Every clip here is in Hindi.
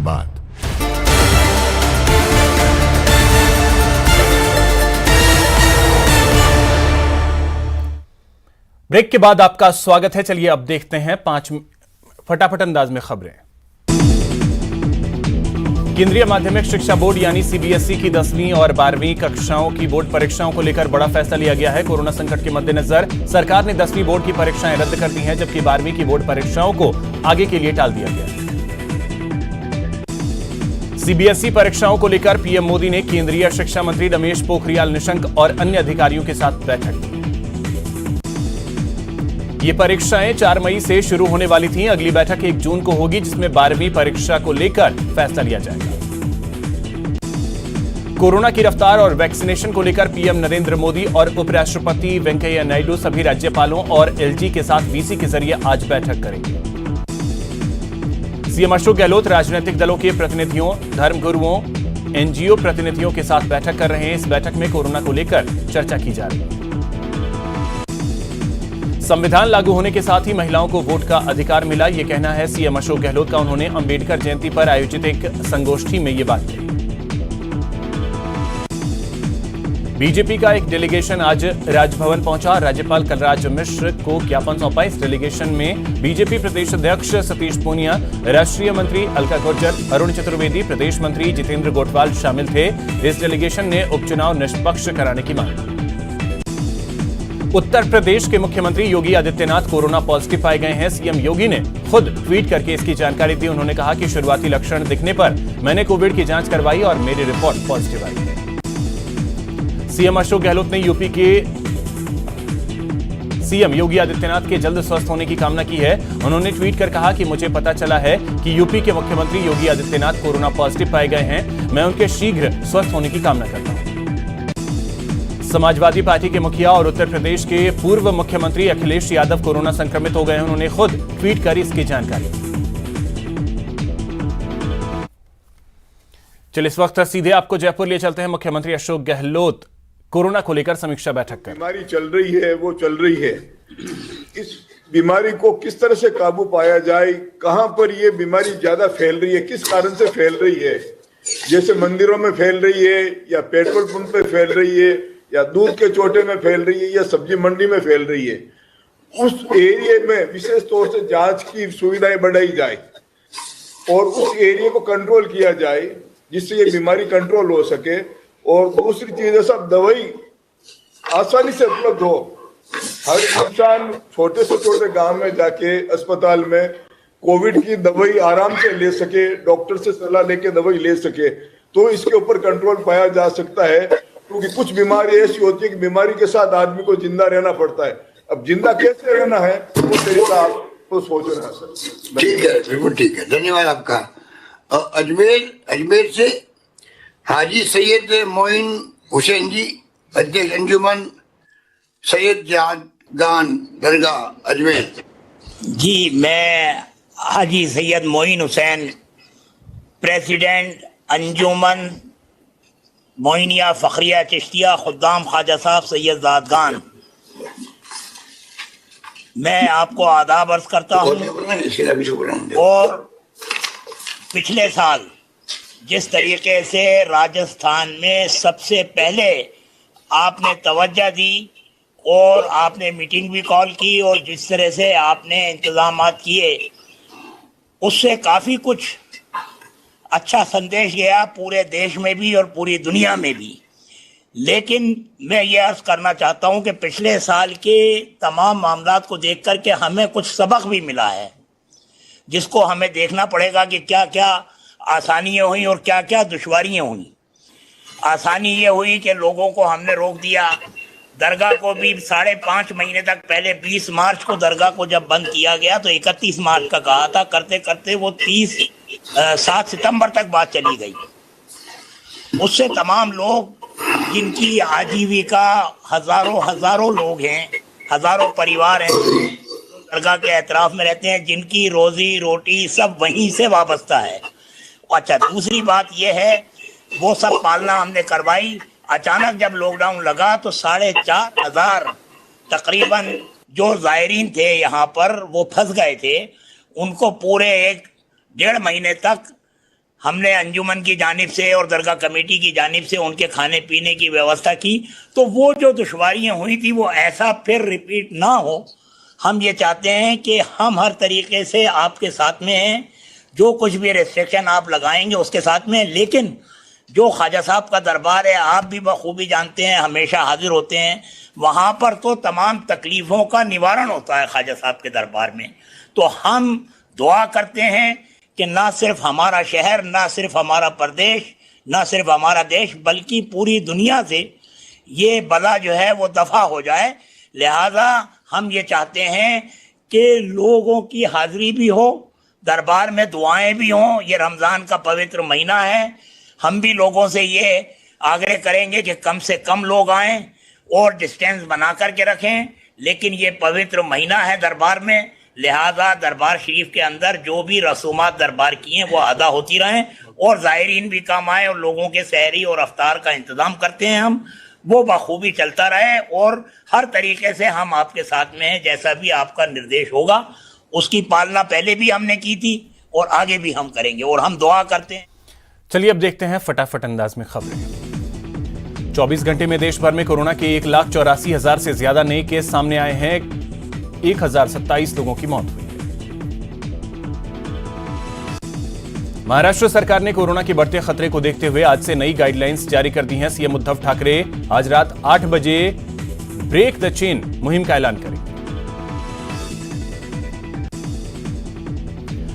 बात। ब्रेक के बाद आपका स्वागत है। चलिए अब देखते हैं 5 फटाफट अंदाज में खबरें। केंद्रीय माध्यमिक शिक्षा बोर्ड यानी सीबीएसई की 10वीं और 12वीं कक्षाओं की बोर्ड परीक्षाओं को लेकर बड़ा फैसला लिया गया है। कोरोना संकट के मद्देनजर सरकार ने 10वीं बोर्ड की परीक्षाएं रद्द कर दी हैं, जबकि 12वीं की बोर्ड परीक्षाओं को आगे के लिए टाल दिया गया है। सीबीएसई परीक्षाओं को लेकर पीएम मोदी ने केंद्रीय शिक्षा मंत्री रमेश पोखरियाल निशंक और अन्य अधिकारियों के साथ बैठक की। ये परीक्षाएं 4 मई से शुरू होने वाली थीं। अगली बैठक 1 जून को होगी, जिसमें 12वीं परीक्षा को लेकर फैसला लिया जाएगा। कोरोना की रफ्तार और वैक्सीनेशन को लेकर पीएम नरेंद्र मोदी और उपराष्ट्रपति वेंकैया नायडू सभी राज्यपालों और एलजी के साथ वीसी के जरिए आज बैठक करेंगे। सीएम अशोक गहलोत राजनीतिक दलों के प्रतिनिधियों, धर्मगुरुओं, एनजीओ प्रतिनिधियों के साथ बैठक कर रहे हैं। इस बैठक में कोरोना को लेकर चर्चा की जा रही है। संविधान लागू होने के साथ ही महिलाओं को वोट का अधिकार मिला, यह कहना है सीएम अशोक गहलोत का। उन्होंने अंबेडकर जयंती पर आयोजित एक संगोष्ठी में यह बात कही। बीजेपी का एक डेलीगेशन आज राजभवन पहुंचा। राज्यपाल कलराज मिश्र को ज्ञापन सौंपा। इस डेलीगेशन में बीजेपी प्रदेश अध्यक्ष सतीश पूनिया, राष्ट्रीय मंत्री अलका गुर्जर, अरुण चतुर्वेदी, प्रदेश मंत्री जितेंद्र गोठवाल शामिल थे। इस डेलीगेशन ने उपचुनाव निष्पक्ष कराने की मांग की। उत्तर प्रदेश के मुख्यमंत्री योगी आदित्यनाथ कोरोना पॉजिटिव पाए गए हैं। सीएम योगी ने खुद ट्वीट करके इसकी जानकारी दी। उन्होंने कहा कि शुरुआती लक्षण दिखने पर मैंने कोविड की जांच करवाई और मेरी रिपोर्ट पॉजिटिव आई है। सीएम अशोक गहलोत ने यूपी के सीएम योगी आदित्यनाथ के जल्द स्वस्थ होने की कामना की है। उन्होंने ट्वीट कर कहा कि मुझे पता चला है कि यूपी के मुख्यमंत्री योगी आदित्यनाथ कोरोना पॉजिटिव पाए गए हैं। मैं उनके शीघ्र स्वस्थ होने की कामना करता हूं। समाजवादी पार्टी के मुखिया और उत्तर प्रदेश के पूर्व मुख्यमंत्री अखिलेश यादव कोरोना संक्रमित हो गए हैं। उन्होंने खुद ट्वीट कर इसकी जानकारी दी। चलिए इस वक्त सीधे आपको जयपुर ले चलते हैं। मुख्यमंत्री अशोक गहलोत कोरोना को लेकर समीक्षा बैठक कर। बीमारी चल रही है, वो चल रही है। इस बीमारी को किस तरह से काबू पाया जाए, कहां पर ये बीमारी ज्यादा फैल रही है, किस कारण से फैल रही है, जैसे मंदिरों में फैल रही है या पेट्रोल पंप पे फैल रही है या दूध के चोटे में फैल रही है या सब्जी मंडी में फैल रही है, उस एरिया में विशेष तौर से जांच की सुविधाएं बढ़ाई जाए और उस एरिया को कंट्रोल किया जाए, जिससे ये बीमारी कंट्रोल हो सके। और दूसरी चीज है, सब दवाई आसानी से उपलब्ध हो। हर इंसान छोटे से छोटे गांव में जाके अस्पताल में कोविड की दवाई आराम से ले सके, डॉक्टर से सलाह लेके दवाई ले सके, तो इसके ऊपर कंट्रोल पाया जा सकता है। क्योंकि कुछ बीमारी ऐसी होती है कि बीमारी के साथ आदमी को जिंदा रहना पड़ता है। अब जिंदा कैसे रहना है वो तरीका आपको सोचना है सर। ठीक है, बिल्कुल ठीक है, धन्यवाद आपका। अजमेर से हाजी सैयद मोइन हुसैन जी, अध्यक्ष अंजुमन सैयद जहांगान दरगाह अजमेर। जी, मैं हाजी सैयद मोइन हुसैन, प्रेसिडेंट अंजुमन मोइनिया फखरिया चिश्तिया खुद्दाम ख्वाजा साहब सैयद ज़ादगान, मैं आपको आदाब अर्ज करता हूँ। और पिछले साल जिस तरीके से राजस्थान में सबसे पहले आपने तवज्जो दी और आपने मीटिंग भी कॉल की और जिस तरह से आपने इंतजामात किए, उससे काफ़ी कुछ अच्छा संदेश गया पूरे देश में भी और पूरी दुनिया में भी। लेकिन मैं ये अर्ज़ करना चाहता हूँ कि पिछले साल के तमाम मामलात को देख कर के हमें कुछ सबक भी मिला है, जिसको हमें देखना पड़ेगा कि क्या क्या आसानियाँ हुई और क्या क्या दुश्वारियाँ हुई। आसानी ये हुई कि लोगों को हमने रोक दिया। दरगाह को भी 5.5 महीने तक, पहले 20 मार्च को दरगाह को जब बंद किया गया तो 31 मार्च का कहा था, करते करते वो 7 सितंबर तक बात चली गई। उससे तमाम लोग जिनकी आजीविका हजारों लोग हैं, हजारों परिवार हैं दरगाह के एतराफ में रहते हैं, जिनकी रोजी रोटी सब वहीं से वाबस्ता है। अच्छा, दूसरी बात यह है, वो सब पालना हमने करवाई। अचानक जब लॉकडाउन लगा तो 4,500 तकरीबन जो ज़ायरीन थे यहाँ पर वो फंस गए थे। उनको पूरे 1-1.5 महीने तक हमने अंजुमन की जानिब से और दरगाह कमेटी की जानिब से उनके खाने पीने की व्यवस्था की। तो वो जो दुश्वारियां हुई थी वो ऐसा फिर रिपीट ना हो। हम ये चाहते हैं कि हम हर तरीके से आपके साथ में हैं, जो कुछ भी रेस्ट्रिक्शन आप लगाएंगे उसके साथ में। लेकिन जो ख्वाजा साहब का दरबार है, आप भी बखूबी जानते हैं, हमेशा हाजिर होते हैं, वहाँ पर तो तमाम तकलीफ़ों का निवारण होता है ख्वाजा साहब के दरबार में। तो हम दुआ करते हैं कि ना सिर्फ हमारा शहर, ना सिर्फ हमारा प्रदेश, ना सिर्फ हमारा देश, बल्कि पूरी दुनिया से ये बला जो है वो दफ़ा हो जाए। लिहाजा हम ये चाहते हैं कि लोगों की हाज़िरी भी हो, दरबार में दुआएं भी हों। ये रमज़ान का पवित्र महीना है। हम भी लोगों से ये आग्रह करेंगे कि कम से कम लोग आएँ और डिस्टेंस बना करके रखें। लेकिन ये पवित्र महीना है दरबार में, लिहाजा दरबार शरीफ के अंदर जो भी रसूमात दरबार की हैं वो अदा होती रहें और ज़ायरीन भी कम आए और लोगों के सहरी और अफ्तार का इंतज़ाम करते हैं हम, वो बखूबी चलता रहे। और हर तरीके से हम आपके साथ में हैं, जैसा भी आपका निर्देश होगा उसकी पालना पहले भी हमने की थी और आगे भी हम करेंगे। और हम दुआ करते हैं। चलिए अब देखते हैं फटाफट अंदाज में खबरें। 24 घंटे में देश भर में कोरोना के 1,84,000 से ज्यादा नए केस सामने आए हैं। 1,027 लोगों की मौत हुई है। महाराष्ट्र सरकार ने कोरोना के बढ़ते खतरे को देखते हुए आज से नई गाइडलाइंस जारी कर दी हैं। सीएम उद्धव ठाकरे आज रात 8 बजे ब्रेक द चेन मुहिम का ऐलान करेंगे।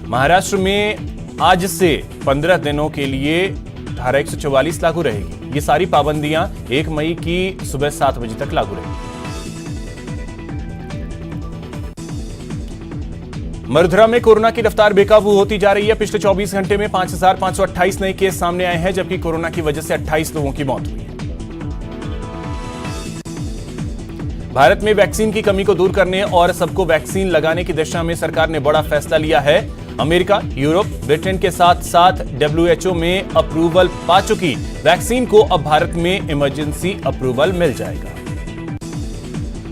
महाराष्ट्र में आज से 15 दिनों के लिए धारा 144 लागू रहेगी। ये सारी पाबंदियां 1 मई की सुबह 7 बजे तक लागू रहेगी। मरुधरा में कोरोना की रफ्तार बेकाबू होती जा रही है। पिछले 24 घंटे में 5,528 नए केस सामने आए हैं, जबकि कोरोना की वजह से 28 लोगों की मौत हुई है। भारत में वैक्सीन की कमी को दूर करने और सबको वैक्सीन लगाने की दिशा में सरकार ने बड़ा फैसला लिया है। अमेरिका, यूरोप, ब्रिटेन के साथ साथ WHO में अप्रूवल पा चुकी वैक्सीन को अब भारत में इमरजेंसी अप्रूवल मिल जाएगा।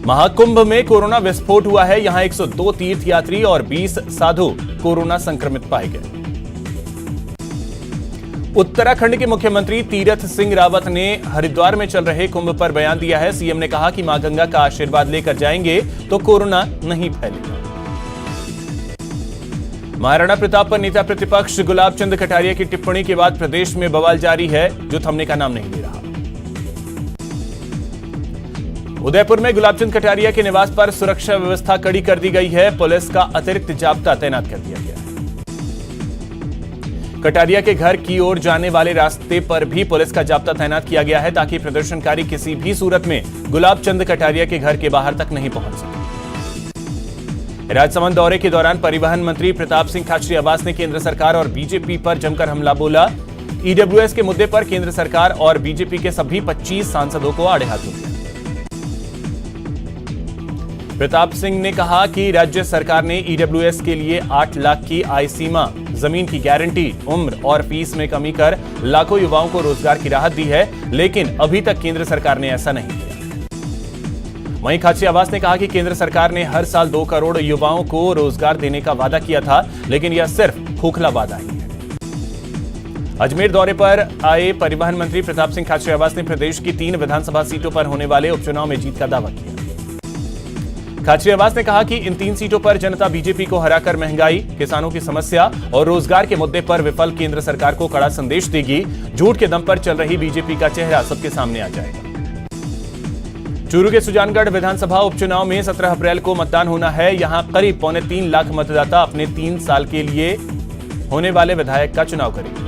महाकुंभ में कोरोना विस्फोट हुआ है। यहां 102 तीर्थयात्री और 20 साधु कोरोना संक्रमित पाए गए। उत्तराखंड के मुख्यमंत्री तीरथ सिंह रावत ने हरिद्वार में चल रहे कुंभ पर बयान दिया है। सीएम ने कहा कि मां गंगा का आशीर्वाद लेकर जाएंगे तो कोरोना नहीं फैलेगा। महाराणा प्रताप पर नेता प्रतिपक्ष गुलाब चंद कटारिया की टिप्पणी के बाद प्रदेश में बवाल जारी है, जो थमने का नाम नहीं ले रहा। उदयपुर में गुलाब चंद कटारिया के निवास पर सुरक्षा व्यवस्था कड़ी कर दी गई है। पुलिस का अतिरिक्त जाब्ता तैनात कर दिया गया है। कटारिया के घर की ओर जाने वाले रास्ते पर भी पुलिस का जाब्ता तैनात किया गया है, ताकि प्रदर्शनकारी किसी भी सूरत में गुलाब चंद कटारिया के घर के बाहर तक नहीं पहुंच सके। राजसमंद दौरे के दौरान परिवहन मंत्री प्रताप सिंह खाचरियावास ने केंद्र सरकार और बीजेपी पर जमकर हमला बोला। ईडब्ल्यूएस के मुद्दे पर केंद्र सरकार और बीजेपी के सभी 25 सांसदों को आड़े हाथों लिया। प्रताप सिंह ने कहा कि राज्य सरकार ने ईडब्ल्यूएस के लिए 8 लाख की आय सीमा, जमीन की गारंटी, उम्र और फीस में कमी कर लाखों युवाओं को रोजगार की राहत दी है, लेकिन अभी तक केंद्र सरकार ने ऐसा नहीं किया। वहीं खाचरियावास ने कहा कि केंद्र सरकार ने हर साल 2 करोड़ युवाओं को रोजगार देने का वादा किया था, लेकिन यह सिर्फ खोखला वादा ही है। अजमेर दौरे पर आए परिवहन मंत्री प्रताप सिंह खाचरियावास ने प्रदेश की 3 विधानसभा सीटों पर होने वाले उपचुनाव में जीत का दावा किया। खाचरियावास ने कहा कि इन 3 सीटों पर जनता बीजेपी को हराकर महंगाई, किसानों की समस्या और रोजगार के मुद्दे पर विफल केंद्र सरकार को कड़ा संदेश देगी। झूठ के दम पर चल रही बीजेपी का चेहरा सबके सामने आ जाएगा। चूरू के सुजानगढ़ विधानसभा उपचुनाव में 17 अप्रैल को मतदान होना है। यहां करीब 3.25 लाख मतदाता अपने 3 साल के लिए होने वाले विधायक का चुनाव करेंगे।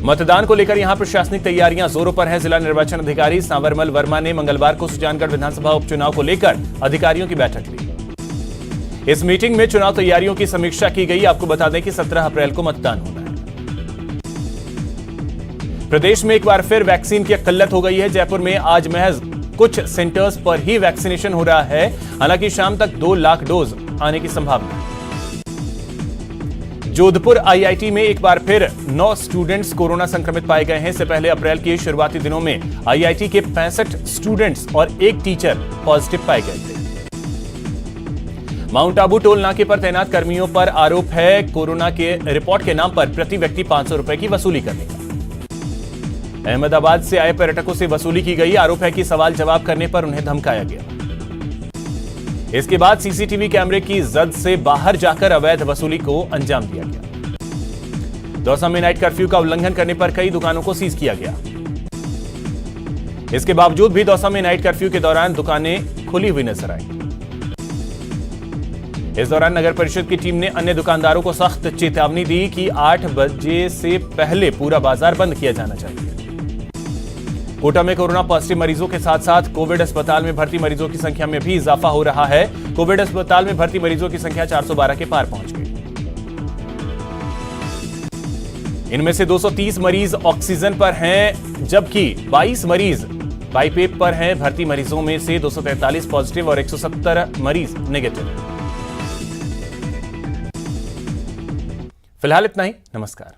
मतदान को लेकर यहां प्रशासनिक तैयारियां जोरों पर है। जिला निर्वाचन अधिकारी सांवरमल वर्मा ने मंगलवार को सुजानगढ़ विधानसभा उपचुनाव को लेकर अधिकारियों की बैठक ली। इस मीटिंग में चुनाव तैयारियों की समीक्षा की गई। आपको बता दें कि 17 अप्रैल को मतदान होना है। प्रदेश में एक बार फिर वैक्सीन की किल्लत हो गई है। जयपुर में आज महज कुछ सेंटर्स पर ही वैक्सीनेशन हो रहा है। हालांकि शाम तक 2 लाख डोज आने की संभावना है। जोधपुर आईआईटी में एक बार फिर 9 स्टूडेंट्स कोरोना संक्रमित पाए गए हैं। इससे पहले अप्रैल के शुरुआती दिनों में आईआईटी के 65 स्टूडेंट्स और 1 टीचर पॉजिटिव पाए गए थे। माउंट आबू टोल नाके पर तैनात कर्मियों पर आरोप है कोरोना के रिपोर्ट के नाम पर प्रति व्यक्ति 500 रुपए की वसूली करने का। अहमदाबाद से आए पर्यटकों से वसूली की गई। आरोप है कि सवाल जवाब करने पर उन्हें धमकाया गया। इसके बाद सीसीटीवी कैमरे की जद से बाहर जाकर अवैध वसूली को अंजाम दिया गया। दौसा में नाइट कर्फ्यू का उल्लंघन करने पर कई दुकानों को सीज किया गया। इसके बावजूद भी दौसा में नाइट कर्फ्यू के दौरान दुकानें खुली हुई नजर आई। इस दौरान नगर परिषद की टीम ने अन्य दुकानदारों को सख्त चेतावनी दी कि 8 बजे से पहले पूरा बाजार बंद किया जाना चाहिए। कोटा में कोरोना पॉजिटिव मरीजों के साथ साथ कोविड अस्पताल में भर्ती मरीजों की संख्या में भी इजाफा हो रहा है। कोविड अस्पताल में भर्ती मरीजों की संख्या 412 के पार पहुंच गई। इनमें से 230 मरीज ऑक्सीजन पर हैं, जबकि 22 मरीज बाईपेप पर हैं। भर्ती मरीजों में से 243 पॉजिटिव और 170 मरीज नेगेटिव। फिलहाल इतना ही। नमस्कार।